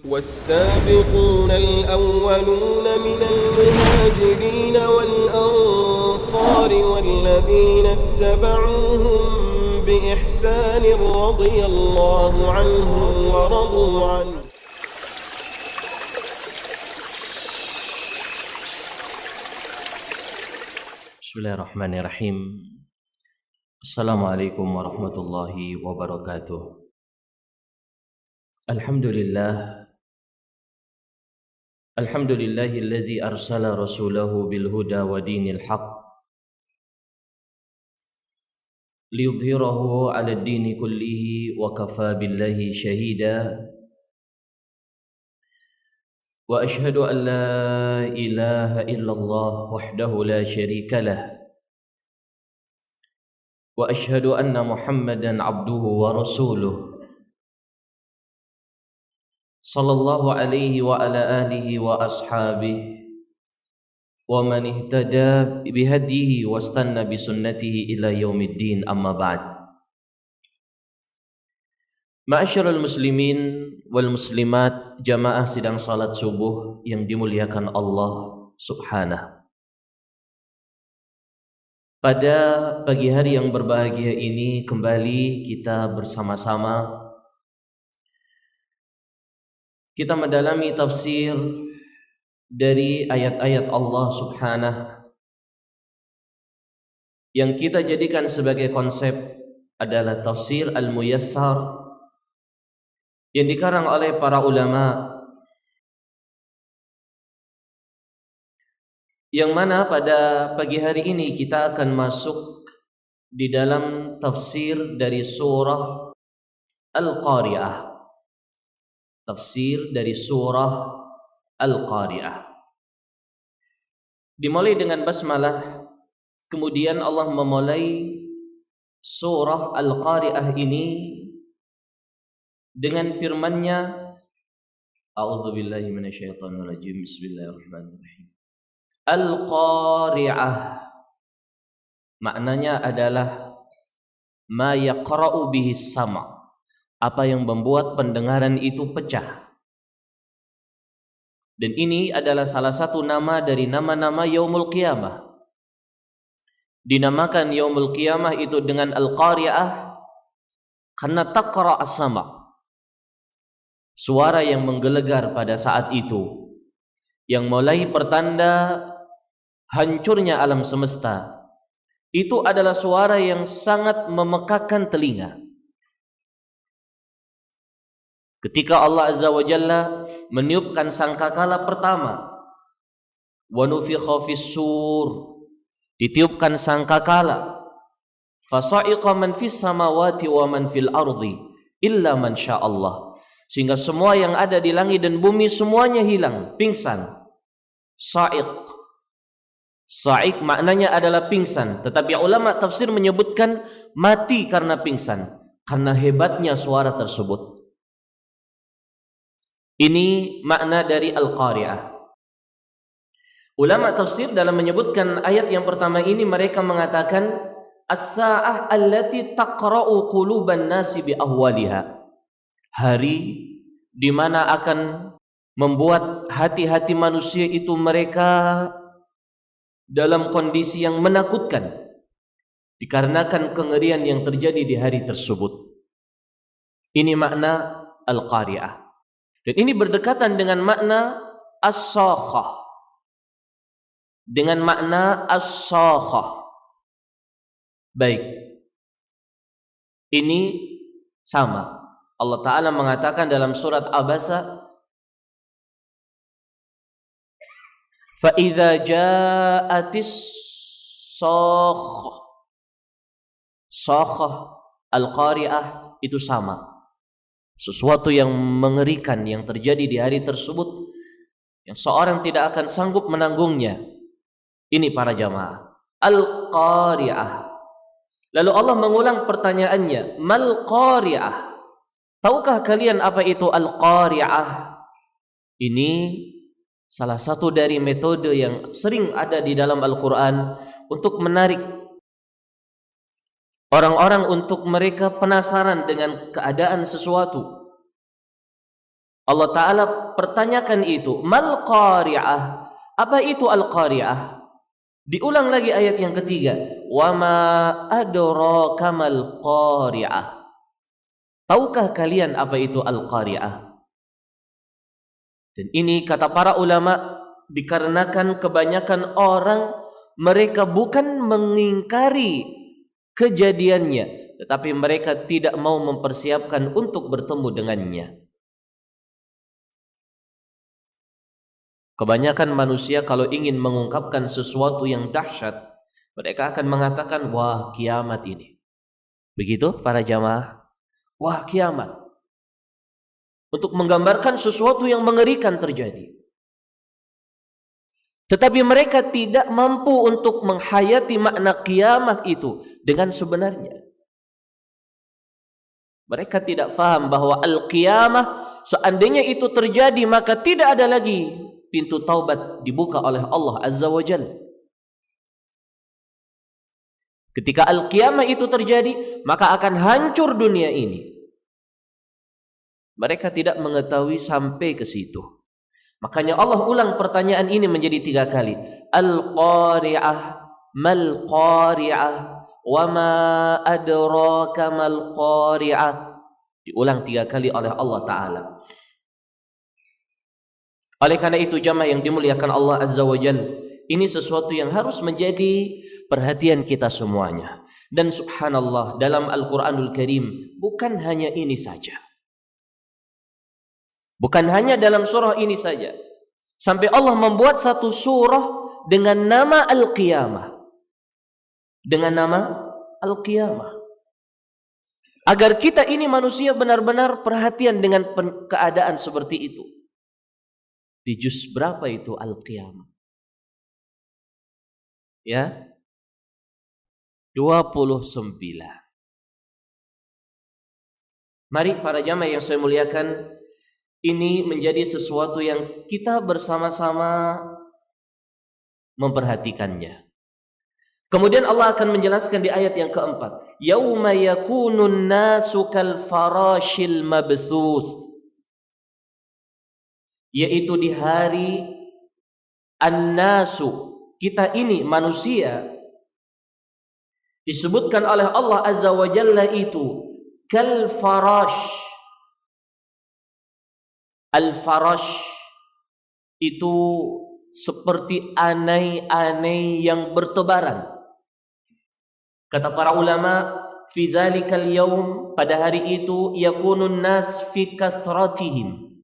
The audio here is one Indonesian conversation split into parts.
والسابقون الأولون من المهاجرين والأنصار والذين اتبعوهم بإحسان رضي الله عنهم ورضوا عنه. Bismillahirrahmanirrahim. Assalamualaikum warahmatullahi wabarakatuh. Alhamdulillahilladzi arsala rasulahu bil huda wa dinil haqq liyudhhirahu 'ala ad-dini kullihi wa kafaa billahi shahida. Wa ashhadu an la ilaha illallah wahdahu la syarika lah. Wa ashhadu anna Muhammadan abduhu wa rasuluh. Sallallahu alaihi wa ala alihi wa ashabihi wa man ihtada bihadihi wastanna bisunnatihi ila yaumiddin, amma ba'd. Ma'asyiral muslimin wal muslimat, jamaah sidang salat subuh yang dimuliakan Allah Subhanahu. Pada pagi hari yang berbahagia ini kembali kita bersama-sama kita mendalami tafsir dari ayat-ayat Allah Subhanahu yang kita jadikan sebagai konsep adalah tafsir al-muyassar yang dikarang oleh para ulama, yang mana pada pagi hari ini kita akan masuk di dalam tafsir dari surah Al-Qari'ah. Tafsir dari surah Al-Qari'ah. Dimulai dengan basmalah, kemudian Allah memulai surah Al-Qari'ah ini dengan firman-Nya, A'udzubillahi minasyaitonirrajim, bismillahirrahmanirrahim. Al-Qari'ah maknanya adalah ma yaqra'u bihi sama', apa yang membuat pendengaran itu pecah. Dan ini adalah salah satu nama dari nama-nama Yaumul Qiyamah. Dinamakan Yaumul Qiyamah itu dengan Al-Qari'ah karena taqra' as-sama', suara yang menggelegar pada saat itu, yang mulai pertanda hancurnya alam semesta. Itu adalah suara yang sangat memekakan telinga. Ketika Allah Azza wa Jalla meniupkan sangkakala pertama, wa nufikha fis-sur, ditiupkan sangkakala, fasa'iqa man fis samawati wa man fil ardi illa man sya'allah, sehingga semua yang ada di langit dan bumi semuanya hilang, pingsan. Sa'iq, sa'iq maknanya adalah pingsan, tetapi ulama tafsir menyebutkan mati karena pingsan, karena hebatnya suara tersebut. Ini makna dari Al-Qari'ah. Ulama tafsir dalam menyebutkan ayat yang pertama ini, mereka mengatakan as-sa'ah allati taqra'u quluban nasi bi ahwaliha, hari di mana akan membuat hati-hati manusia itu mereka dalam kondisi yang menakutkan dikarenakan kengerian yang terjadi di hari tersebut. Ini makna Al-Qari'ah. Dan ini berdekatan dengan makna as-sakhah. Dengan makna as-sakhah. Baik. Ini sama. Allah Ta'ala mengatakan dalam surat Abasa, فَإِذَا جَاءَتِ الصَّاخَّةُ. Sakhah, Al-Qari'ah itu sama. Sesuatu yang mengerikan yang terjadi di hari tersebut, yang seorang tidak akan sanggup menanggungnya. Ini para jamaah, Al-Qari'ah. Lalu Allah mengulang pertanyaannya, Mal Qari'ah? Tahukah kalian apa itu Al-Qari'ah? Ini salah satu dari metode yang sering ada di dalam Al-Quran untuk menarik orang-orang untuk mereka penasaran dengan keadaan sesuatu. Allah Ta'ala pertanyakan itu, mal qari'ah? Apa itu al-qari'ah? Diulang lagi ayat yang ketiga, wa ma adraka mal qari'ah? Tahukah kalian apa itu al-qari'ah? Dan ini kata para ulama dikarenakan kebanyakan orang mereka bukan mengingkari kejadiannya, tetapi mereka tidak mau mempersiapkan untuk bertemu dengannya. Kebanyakan manusia kalau ingin mengungkapkan sesuatu yang dahsyat, mereka akan mengatakan, wah kiamat ini. Begitu para jamaah? Wah kiamat. Untuk menggambarkan sesuatu yang mengerikan terjadi. Tetapi mereka tidak mampu untuk menghayati makna kiamat itu dengan sebenarnya. Mereka tidak faham bahwa al-qiyamah seandainya itu terjadi maka tidak ada lagi pintu taubat dibuka oleh Allah Azza wa Jalla. Ketika al-qiyamah itu terjadi, maka akan hancur dunia ini. Mereka tidak mengetahui sampai ke situ. Makanya Allah ulang pertanyaan ini menjadi 3 kali. Al-qari'ah, mal qari'ah, wa ma adraka mal qari'ah. Diulang 3 kali oleh Allah Ta'ala. Oleh karena itu jamaah yang dimuliakan Allah Azza wa Jalla, ini sesuatu yang harus menjadi perhatian kita semuanya. Dan subhanallah, dalam Al-Quranul Karim bukan hanya ini saja. Bukan hanya dalam surah ini saja. Sampai Allah membuat satu surah dengan nama Al-Qiyamah. Dengan nama Al-Qiyamah. Agar kita ini manusia benar-benar perhatian dengan keadaan seperti itu. Di juz berapa itu Al-Qiyamah? Ya, 29. Mari para jamaah yang saya muliakan, ini menjadi sesuatu yang kita bersama-sama memperhatikannya. Kemudian Allah akan menjelaskan di ayat yang keempat, yauma yakunun nasu kal farashil mabthus, yaitu di hari an-nasu, kita ini manusia, disebutkan oleh Allah Azza wa Jalla itu kal farash. Al-farash itu seperti anai-anai yang bertebaran. Kata para ulama, fi dzalikal yaum, pada hari itu yakunun nas fi kathratihim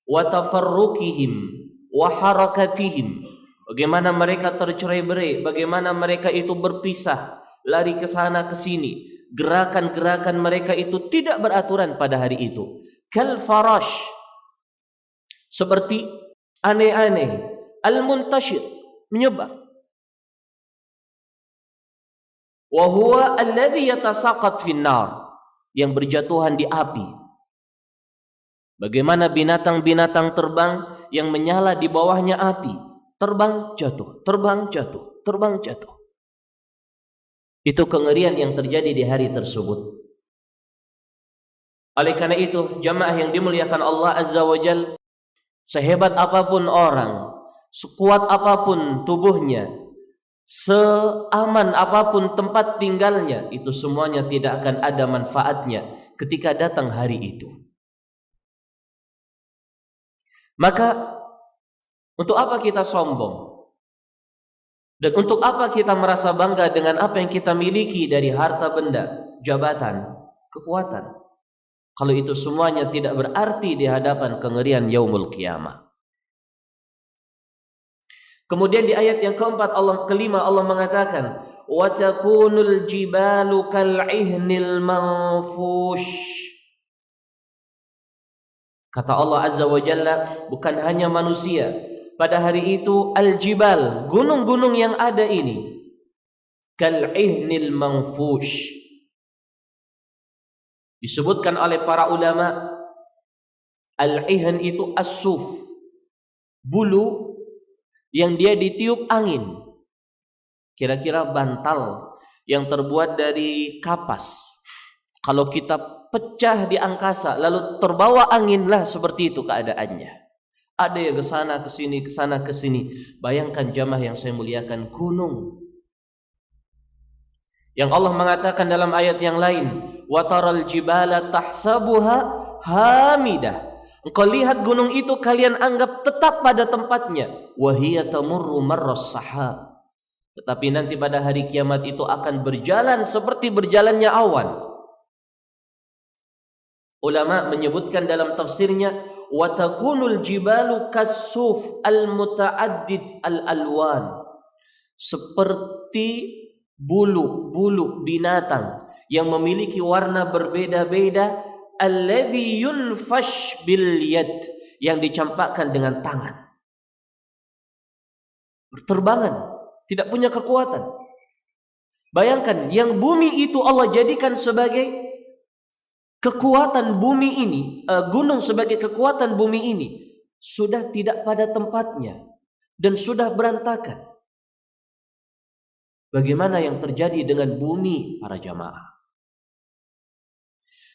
wa tafarruqihim wa harakatihim. Bagaimana mereka tercerai-berai, bagaimana mereka itu berpisah, lari ke sana ke sini. Gerakan-gerakan mereka itu tidak beraturan pada hari itu. Kal farash, seperti aneh-aneh, al-muntashir, menyebar. Wa huwa alladhi yatasaqat finnar, yang berjatuhan di api. Bagaimana binatang-binatang terbang yang menyala di bawahnya api, terbang jatuh, terbang jatuh, terbang jatuh. Itu kengerian yang terjadi di hari tersebut. Oleh karena itu, jamaah yang dimuliakan Allah Azza wa Jalla, sehebat apapun orang, sekuat apapun tubuhnya, seaman apapun tempat tinggalnya, itu semuanya tidak akan ada manfaatnya ketika datang hari itu. Maka untuk apa kita sombong? Dan untuk apa kita merasa bangga dengan apa yang kita miliki dari harta benda, jabatan, kekuatan, kalau itu semuanya tidak berarti di hadapan kengerian yaumul qiyamah? Kemudian di ayat yang kelima Allah mengatakan, wa takunul jibalu kal'ihnil manfush. Kata Allah Azza wa Jalla, bukan hanya manusia, pada hari itu al-jibal, gunung-gunung yang ada ini, kal'ihnil manfush. Disebutkan oleh para ulama, al-ihn itu as-suf, bulu yang dia ditiup angin. Kira-kira bantal yang terbuat dari kapas. Kalau kita pecah di angkasa lalu terbawa anginlah, seperti itu keadaannya. Ada yang ke sana ke sini, ke sana ke sini. Bayangkan jamaah yang saya muliakan, gunung yang Allah mengatakan dalam ayat yang lain, wa taral jibala tahsabuha hamidah. Engkau lihat gunung itu kalian anggap tetap pada tempatnya, wa hiya tamurru marras sahab. Tetapi nanti pada hari kiamat itu akan berjalan seperti berjalannya awan. Ulama menyebutkan dalam tafsirnya, wa takunul jibalu kasuf al-muta'addid al-alwan. Seperti bulu-bulu binatang yang memiliki warna berbeda-beda, alladhi yunfash bil yad, yang dicampakkan dengan tangan. Berterbangan, tidak punya kekuatan. Bayangkan, yang bumi itu Allah jadikan sebagai kekuatan bumi ini, gunung sebagai kekuatan bumi ini, sudah tidak pada tempatnya dan sudah berantakan. Bagaimana yang terjadi dengan bumi, para jamaah?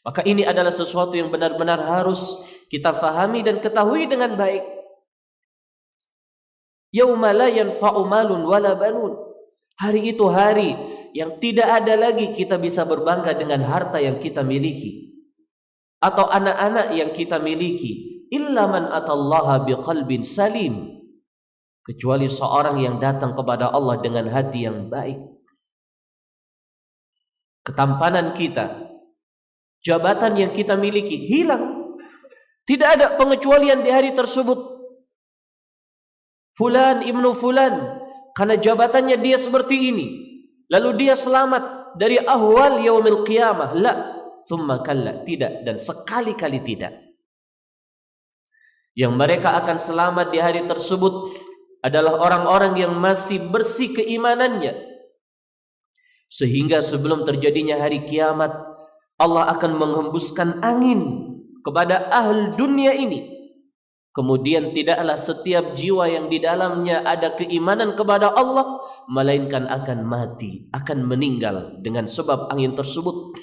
Maka ini adalah sesuatu yang benar-benar harus kita fahami dan ketahui dengan baik. Yauma la yanfa'u malun wala banun. Hari itu hari yang tidak ada lagi kita bisa berbangga dengan harta yang kita miliki atau anak-anak yang kita miliki, illa man atallaha biqalbin salim, kecuali seorang yang datang kepada Allah dengan hati yang baik. Ketampanan kita, jabatan yang kita miliki hilang. Tidak ada pengecualian di hari tersebut. Fulan ibnu fulan, karena jabatannya dia seperti ini, lalu dia selamat dari ahwal yaumil qiyamah. La, summa kalla, tidak, dan sekali-kali tidak. Yang mereka akan selamat di hari tersebut adalah orang-orang yang masih bersih keimanannya, sehingga sebelum terjadinya hari kiamat Allah akan menghembuskan angin kepada ahli dunia ini. Kemudian tidaklah setiap jiwa yang di dalamnya ada keimanan kepada Allah melainkan akan mati, akan meninggal dengan sebab angin tersebut.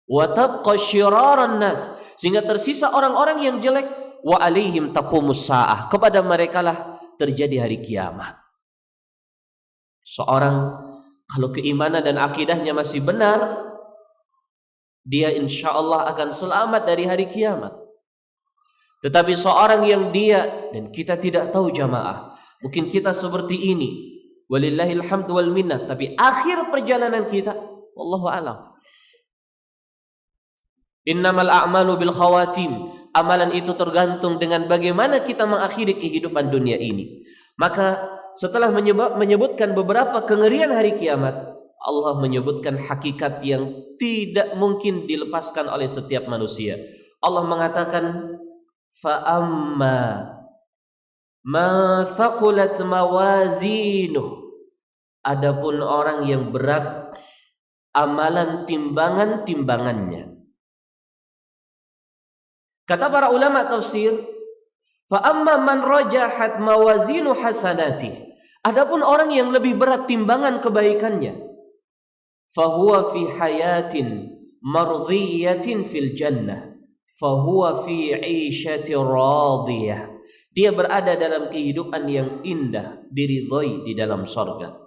Wa tabqa syiraran nas, sehingga tersisa orang-orang yang jelek. Wa alaihim taqumus saah, kepada merekalah terjadi hari kiamat. Seorang kalau keimanan dan akidahnya masih benar, dia insya Allah akan selamat dari hari kiamat. Tetapi seorang yang dia, dan kita tidak tahu jamaah, mungkin kita seperti ini, walillahil hamdu wal minnah, tapi akhir perjalanan kita, wallahu a'lam. Innamal a'malu bil khawatim. Amalan itu tergantung dengan bagaimana kita mengakhiri kehidupan dunia ini. Maka setelah menyebutkan beberapa kengerian hari kiamat, Allah menyebutkan hakikat yang tidak mungkin dilepaskan oleh setiap manusia. Allah mengatakan, فَأَمَّا مَا ثَقُلَتْ مَوَازِينُهُ. Adapun orang yang berat amalan timbangan-timbangannya. Kata para ulama tafsir, فَأَمَّا مَنْ رَجَحَتْ مَوَازِينُ حَسَنَاتِهِ. Adapun orang yang lebih berat timbangan kebaikannya, فَهُوَ فِي حَيَاةٍ مَرْضِيَّةٍ فِي الْجَنَّةِ فَهُوَ فِي عِيشَةٍ رَاضِيَةٍ. Dia berada dalam kehidupan yang indah, diridhoi di dalam surga.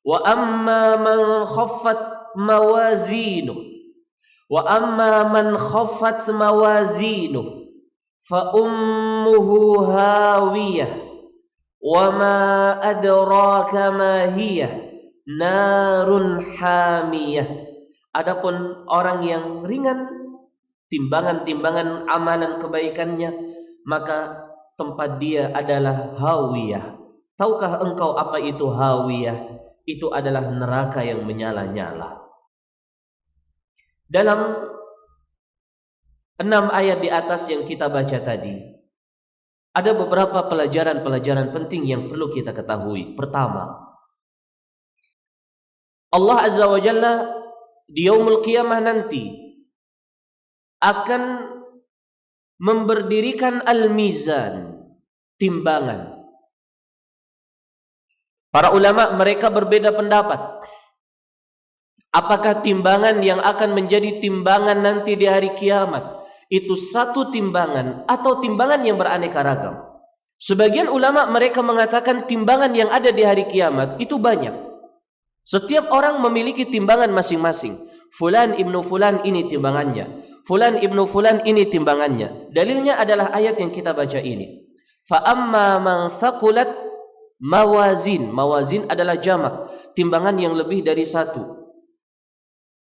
وَأَمَّا مَنْ خَفَّتْ مَوَازِينُهُ وَأَمَّا مَنْ خَفَّتْ مَوَازِينُهُ فَأُمُّهُ هَاوِيَةٌ وَمَا أَدْرَاكَ مَا هِيَ نَارٌ حَامِيَةٌ. Adapun orang yang ringan timbangan-timbangan amalan kebaikannya, maka tempat dia adalah hawiyah. Tahukah engkau apa itu hawiyah? Itu adalah neraka yang menyala-nyala. Dalam 6 ayat di atas yang kita baca tadi, ada beberapa pelajaran-pelajaran penting yang perlu kita ketahui. Pertama, Allah Azza wa Jalla di yaumul qiyamah nanti akan memberdirikan al-mizan, timbangan. Para ulama mereka berbeda pendapat. Apakah timbangan yang akan menjadi timbangan nanti di hari kiamat itu satu timbangan atau timbangan yang beraneka ragam? Sebagian ulama mereka mengatakan timbangan yang ada di hari kiamat itu banyak. Setiap orang memiliki timbangan masing-masing. Fulan ibnu fulan ini timbangannya. Fulan ibnu fulan ini timbangannya. Dalilnya adalah ayat yang kita baca ini. Fa amma man thaqulat mawazin. Mawazin adalah jamak, timbangan yang lebih dari satu.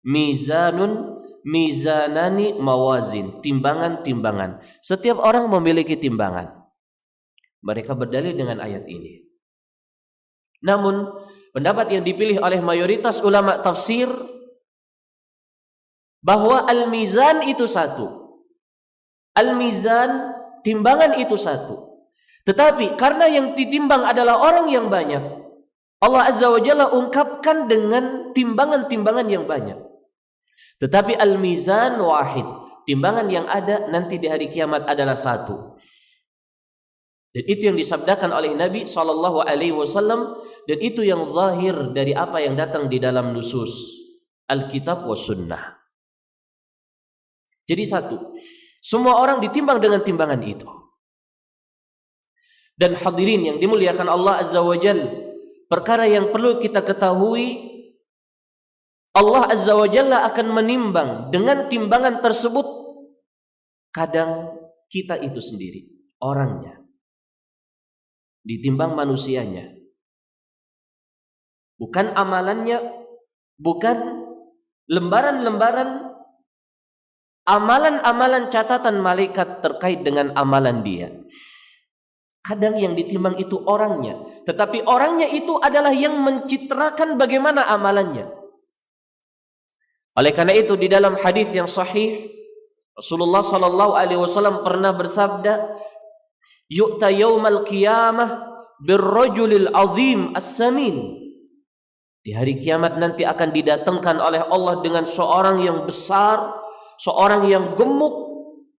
Mizanun, mizanani, mawazin, timbangan-timbangan. Setiap orang memiliki timbangan. Mereka berdalil dengan ayat ini. Namun, pendapat yang dipilih oleh mayoritas ulama tafsir bahwa al-mizan itu satu. Al-mizan, timbangan itu satu. Tetapi karena yang ditimbang adalah orang yang banyak, Allah Azza wa Jalla ungkapkan dengan timbangan-timbangan yang banyak. Tetapi al-mizan wahid, timbangan yang ada nanti di hari kiamat adalah satu. Dan itu yang disabdakan oleh Nabi SAW, dan itu yang zahir dari apa yang datang di dalam nusus Alkitab wa Sunnah. Jadi satu, semua orang ditimbang dengan timbangan itu. Dan hadirin yang dimuliakan Allah Azza wa Jalla, perkara yang perlu kita ketahui, Allah Azza wa Jalla akan menimbang dengan timbangan tersebut kadang kita itu sendiri, orangnya. Ditimbang manusianya. Bukan amalannya, bukan lembaran-lembaran amalan-amalan catatan malaikat terkait dengan amalan dia. Kadang yang ditimbang itu orangnya, tetapi orangnya itu adalah yang mencitrakan bagaimana amalannya. Oleh karena itu di dalam hadis yang sahih Rasulullah SAW pernah bersabda, "Yu'ta yaumal qiyamah birrajulil azim as-samin." Di hari kiamat nanti akan didatangkan oleh Allah dengan seorang yang besar, seorang yang gemuk,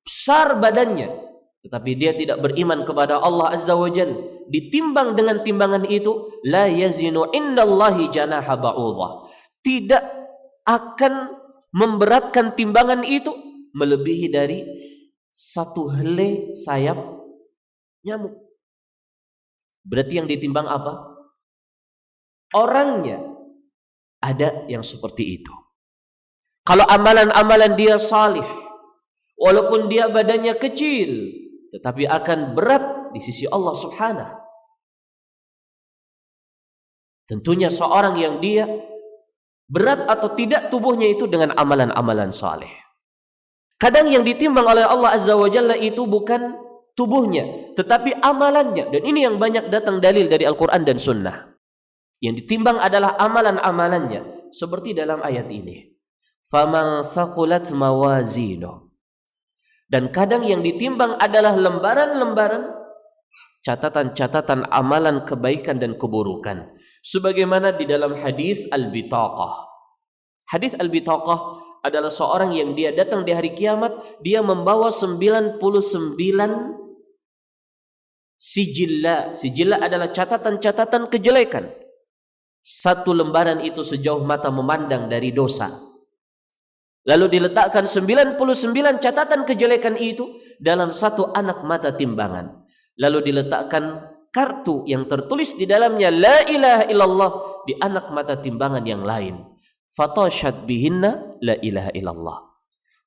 besar badannya, tetapi dia tidak beriman kepada Allah Azza wa Jalla. Ditimbang dengan timbangan itu, la yazinu indallahi janaha ba'udah. Tidak akan memberatkan timbangan itu melebihi dari satu helai sayap nyamuk. Berarti yang ditimbang apa? Orangnya. Ada yang seperti itu. Kalau amalan-amalan dia salih, walaupun dia badannya kecil, tetapi akan berat di sisi Allah Subhanahu. Tentunya seorang yang dia berat atau tidak tubuhnya itu dengan amalan-amalan saleh. Kadang yang ditimbang oleh Allah Azza wa Jalla itu bukan tubuhnya, tetapi amalannya. Dan ini yang banyak datang dalil dari Al-Quran dan Sunnah. Yang ditimbang adalah amalan-amalannya. Seperti dalam ayat ini. Faman thaqulat mawazino. Dan kadang yang ditimbang adalah lembaran-lembaran catatan-catatan amalan kebaikan dan keburukan. Sebagaimana di dalam hadis Al-Bitaqah. Hadis Al-Bitaqah adalah seorang yang dia datang di hari kiamat, dia membawa 99 sijillah. Sijillah adalah catatan-catatan kejelekan. Satu lembaran itu sejauh mata memandang dari dosa. Lalu diletakkan 99 catatan kejelekan itu dalam satu anak mata timbangan. Lalu diletakkan kartu yang tertulis di dalamnya la ilaha illallah di anak mata timbangan yang lain. Fatashat bihinna la ilaha illallah.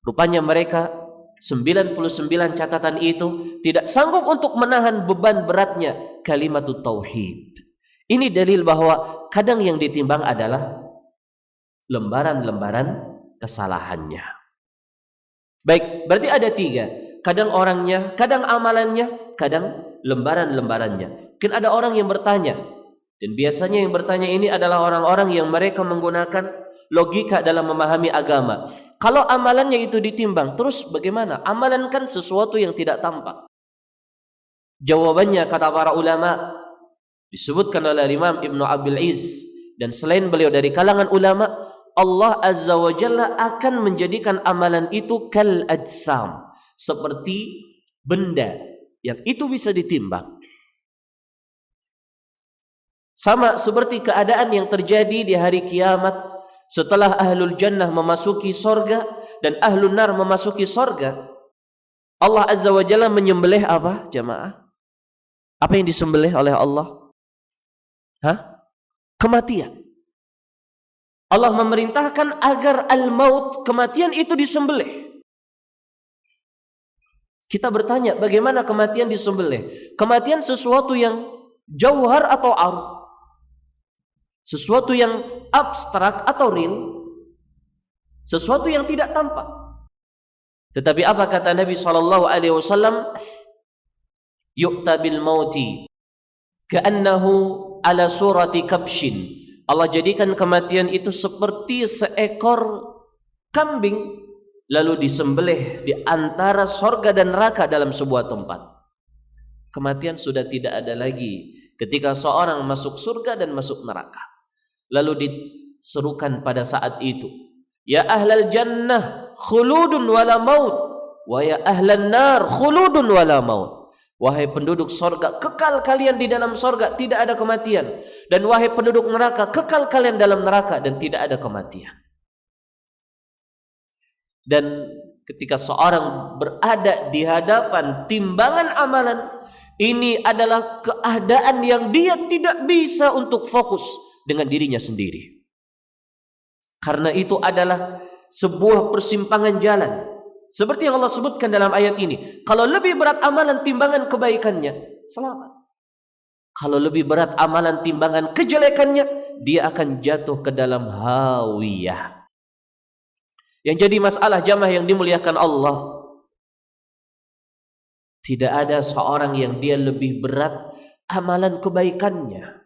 Rupanya mereka 99 catatan itu tidak sanggup untuk menahan beban beratnya kalimatut tauhid. Ini dalil bahwa kadang yang ditimbang adalah lembaran-lembaran kesalahannya. Baik, berarti ada tiga. Kadang orangnya, kadang amalannya, kadang lembaran-lembarannya. Mungkin ada orang yang bertanya, dan biasanya yang bertanya ini adalah orang-orang yang mereka menggunakan logika dalam memahami agama. Kalau amalannya itu ditimbang, terus bagaimana? Amalan kan sesuatu yang tidak tampak. Jawabannya kata para ulama, disebutkan oleh Imam Ibnu Abil Iz, dan selain beliau dari kalangan ulama, Allah Azza wa Jalla akan menjadikan amalan itu kal ajsam, seperti benda yang itu bisa ditimbang. Sama seperti keadaan yang terjadi di hari kiamat setelah ahlul jannah memasuki sorga dan ahlun nar memasuki sorga, Allah Azza wa Jalla menyembelih apa jamaah? Apa yang disembelih oleh Allah? Kematian. Allah memerintahkan agar al-maut, kematian itu disembelih. Kita bertanya, bagaimana kematian disembelih? Kematian sesuatu yang jauhar atau arud? Sesuatu yang abstrak atau real? Sesuatu yang tidak tampak. Tetapi apa kata Nabi SAW? Yu'ta bil mauti ka'annahu ala surati kabshin. Allah jadikan kematian itu seperti seekor kambing, lalu disembelih di antara sorga dan neraka dalam sebuah tempat. Kematian sudah tidak ada lagi ketika seorang masuk surga dan masuk neraka. Lalu diserukan pada saat itu, ya ahlal jannah khuludun wala maut, wa ya ahlan nar khuludun wala maut. Wahai penduduk sorga, kekal kalian di dalam sorga, tidak ada kematian. Dan wahai penduduk neraka, kekal kalian dalam neraka dan tidak ada kematian. Dan ketika seorang berada di hadapan timbangan amalan, ini adalah keadaan yang dia tidak bisa untuk fokus dengan dirinya sendiri. Karena itu adalah sebuah persimpangan jalan. Seperti yang Allah sebutkan dalam ayat ini, kalau lebih berat amalan timbangan kebaikannya, selamat. Kalau lebih berat amalan timbangan kejelekannya, dia akan jatuh ke dalam hawiyah. Yang jadi masalah jamaah yang dimuliakan Allah, tidak ada seorang yang dia lebih berat amalan kebaikannya.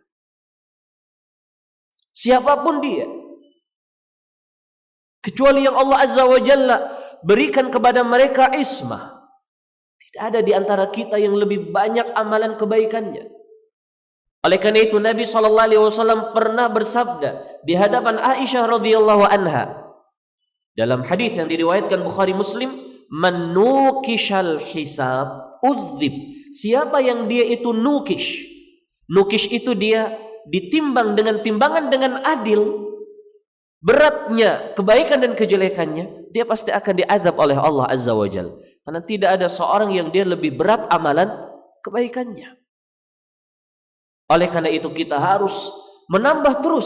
Siapapun dia, kecuali yang Allah Azza wa Jalla berikan kepada mereka ismah. Tidak ada di antara kita yang lebih banyak amalan kebaikannya. Oleh karena itu Nabi SAW pernah bersabda di hadapan Aisyah radhiyallahu anha dalam hadis yang diriwayatkan Bukhari Muslim, man nukishal hisab udzib. Siapa yang dia itu nukish. Nukish itu dia ditimbang dengan timbangan dengan adil, beratnya kebaikan dan kejelekannya, dia pasti akan diazab oleh Allah Azza wa Jalla. Karena tidak ada seorang yang dia lebih berat amalan kebaikannya. Oleh karena itu kita harus menambah terus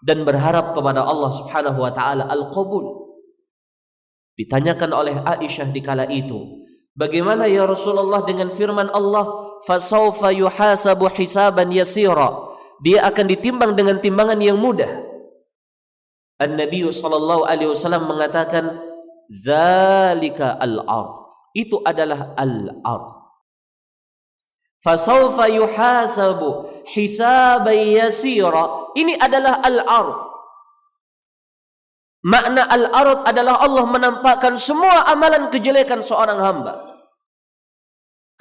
dan berharap kepada Allah Subhanahu wa taala al-qabul. Ditanyakan oleh Aisyah di kala itu, bagaimana ya Rasulullah dengan firman Allah, fasaufa yuhasabu hisaban yasira. Dia akan ditimbang dengan timbangan yang mudah. An-Nabi sallallahu alaihi wasallam mengatakan, zalika al-ard. Itu adalah al-ard. Fasaufa yuhasabu hisaban yasira. Ini adalah al-ard. Makna al-ard adalah Allah menampakkan semua amalan kejelekan seorang hamba.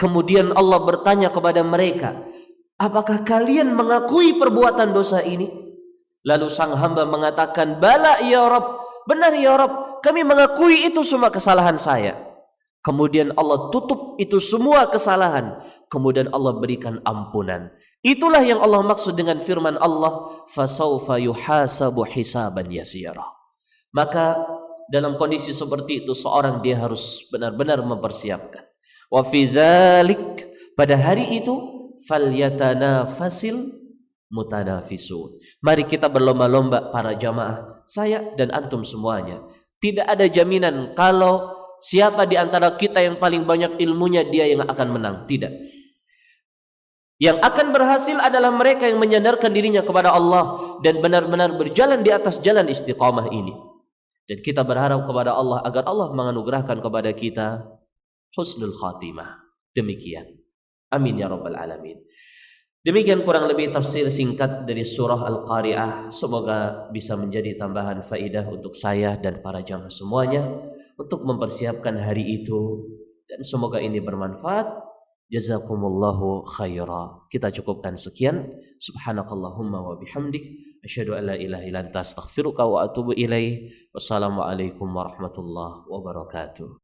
Kemudian Allah bertanya kepada mereka, apakah kalian mengakui perbuatan dosa ini? Lalu sang hamba mengatakan, bala ya Rabb, benar ya Rabb, kami mengakui itu semua kesalahan saya. Kemudian Allah tutup itu semua kesalahan. Kemudian Allah berikan ampunan. Itulah yang Allah maksud dengan firman Allah, fasaufa yuhasabu hisaban yasira. Maka dalam kondisi seperti itu seorang dia harus benar-benar mempersiapkan. Wa fi dzalik, pada hari itu falyatanafasil mutanafisun. Mari kita berlomba-lomba para jamaah, saya dan antum semuanya. Tidak ada jaminan kalau siapa di antara kita yang paling banyak ilmunya dia yang akan menang. Tidak. Yang akan berhasil adalah mereka yang menyandarkan dirinya kepada Allah dan benar-benar berjalan di atas jalan istiqamah ini. Dan kita berharap kepada Allah agar Allah menganugerahkan kepada kita husnul khatimah. Demikian. Amin ya rabbal alamin. Demikian kurang lebih tafsir singkat dari surah Al-Qari'ah. Semoga bisa menjadi tambahan faidah untuk saya dan para jamaah semuanya untuk mempersiapkan hari itu, dan semoga ini bermanfaat. Jazakumullahu khaira. Kita cukupkan sekian. Subhanakallahumma wa bihamdik, asyhadu an la ilaha illa anta astaghfiruka wa atubu ilaih. Wassalamualaikum warahmatullahi wabarakatuh.